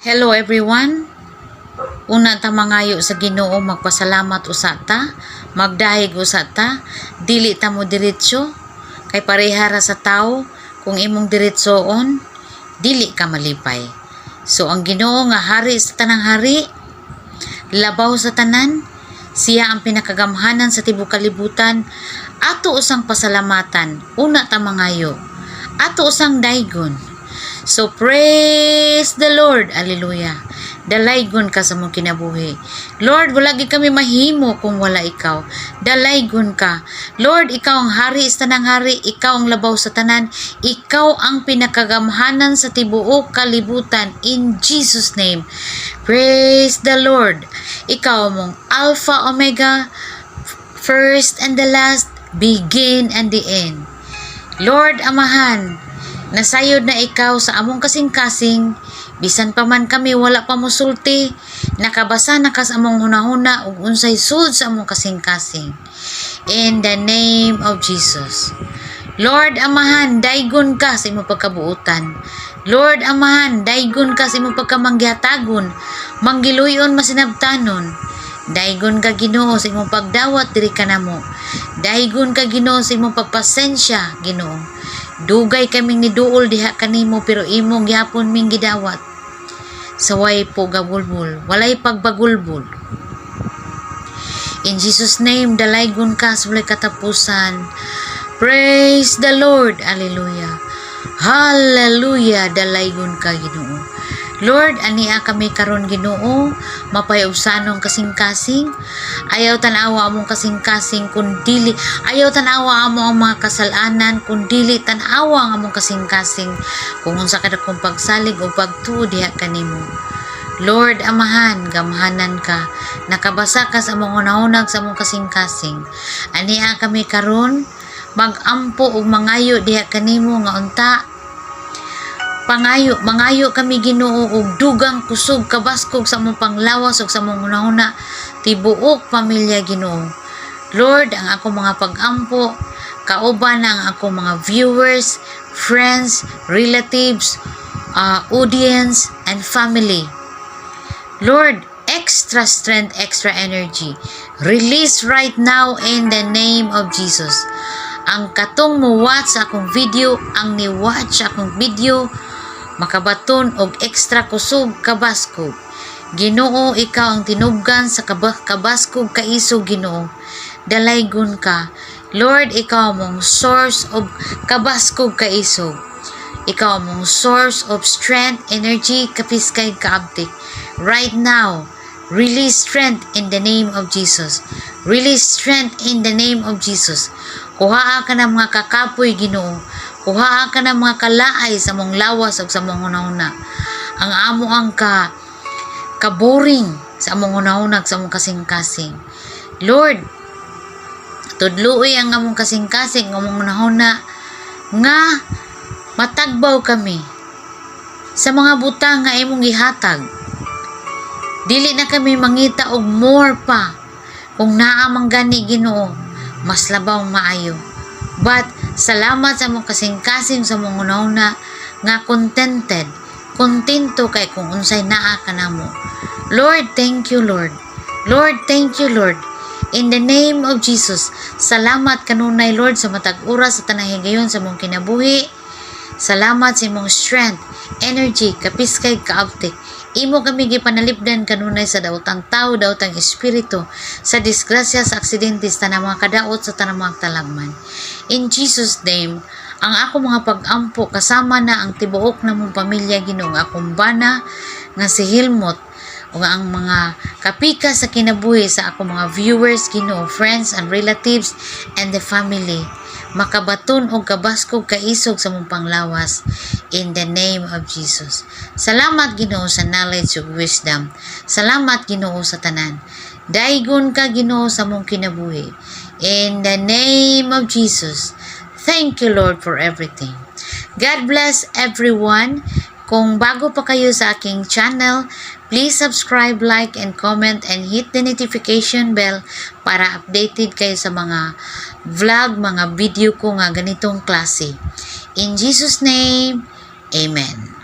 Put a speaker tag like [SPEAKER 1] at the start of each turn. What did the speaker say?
[SPEAKER 1] Hello everyone. Una ta mangayo sa Ginoo, magpasalamat usata, magdahig usata, dili ta mo diretso kay parehara sa tao kung imong diretsoon, dili ka malipay. So ang Ginoo nga hari sa tanang hari, labaw sa tanan, siya ang pinakagamhanan sa tibuok kalibutan. Ato usang pasalamatan, una ta mangayo, ato usang daygon. So praise the Lord, hallelujah. Dalaygon ka sa mong kinabuhi. Lord, wala gid kami mahimo kung wala ikaw. Dalaygon ka. Lord, ikaw ang hari sa tanang hari, ikaw ang labaw sa tanan, ikaw ang pinakagamhanan sa tibuok kalibutan. In Jesus name, praise the Lord. Ikaw mong Alpha, Omega, first and the last, begin and the end. Lord, Amahan, nasayod na ikaw sa among kasing-kasing, bisan pa man kami wala pa mosulti, nakabasa na ka sa among hunahuna ug unsay sud sa among kasing-kasing. In the name of Jesus. Lord, Amahan, daygon ka sa imong pagkabuutan. Lord, Amahan, daygon ka sa imong pagkamanggihatagon, manggiluyon masinabtanon. Daygon ka Ginoo sa imong pagdawat diri kanamo. Daygon ka Ginoo sa imong pagpasensya, Ginoo. Dugay kaming niduol diha kanimo pero imong gyapon ming gidawat. Saway po gabulbul, walay pagbagulbul. In Jesus name, dalaygon ka sa walay katapusan. Praise the Lord, hallelujah. Hallelujah, dalaygon ka Ginoo. Lord, ania kami karon Ginoo, mapayubsanong kasing-kasing. Ayaw tanawa among kasing-kasing kundili, ayaw tanawa among ang mga kasalanan kundili tanawa ang among kasing-kasing kung unsa kada kong pagsalig o pagtuo diha kanimo. Lord, Amahan, gamhanan ka, nakabasa ka sa among unahunag sa among kasing-kasing. Ania kami karon magampo ug mangayo diha kanimo nga unta mangayo kami Ginoo og dugang kusog kabaskog sa among panglawas ug sa among hunahuna tibuok pamilya Ginoo. Lord, ang ako mga pag-ampo, kauban ang ako mga viewers, friends, relatives, audience, and family. Lord, extra strength, extra energy. Release right now in the name of Jesus. Ang katong mo watch akong video, ang ni-watch akong video, makabaton og extra kusog kabaskog. Ginoo, ikaw ang tinubgan sa kabaskog kaisog Ginoo. Dalaygon ka. Lord, ikaw mong source of kabaskog kaisog. Ikaw mong source of strength, energy, kapiskay kaabtik. Right now, release strength in the name of Jesus. Release strength in the name of Jesus. Kuhaa ka ng mga kakapoy Ginoo. Kuhaa ka ng mga kalaay sa mong lawas o sa mong hunahuna. Ang amo ang kaboring sa among hunahunag sa among kasing-kasing. Lord, tudluoy ang among kasing-kasing, among hunahuna nga matagbaw kami sa mga butang nga imong gihatag. Dili na kami mangita og more pa kung naamang gani Ginoo, mas labaw maayo. But salamat sa mong kasing-kasing sa mong hunahuna nga contented, kontento kay kung unsay naa ka namo. Lord, thank you Lord. Lord, thank you Lord. In the name of Jesus, salamat kanunay Lord sa matag oras sa tanang higayon sa mong kinabuhi. Salamat sa imong strength, energy, kapiskay, kaabtik. Imo kami gipanalipdan kanunay sa daotang tao, daotang espiritu, sa disgrasya, sa aksidente, sa tanang mga kadaot, sa tanang mga talagman. In Jesus name, ang ako mga pag-ampo kasama na ang tibuok na mong pamilya Ginoo, nga akong bana nga si Hilmot, o nga ang mga kapika sa kinabuhi sa ako mga viewers Ginoo, friends and relatives and the family, makabaton og kabaskog kaisog sa mong panglawas in the name of Jesus. Salamat Ginoo sa knowledge ug wisdom. Salamat Ginoo sa tanan. Daygon ka Ginoo sa mong kinabuhi. In the name of Jesus. Thank you Lord for everything. God bless everyone. Kung bago pa kayo sa aking channel, please subscribe, like, and comment, and hit the notification bell para updated kayo sa mga vlog, mga video ko nga ganitong klase. In Jesus' name, Amen.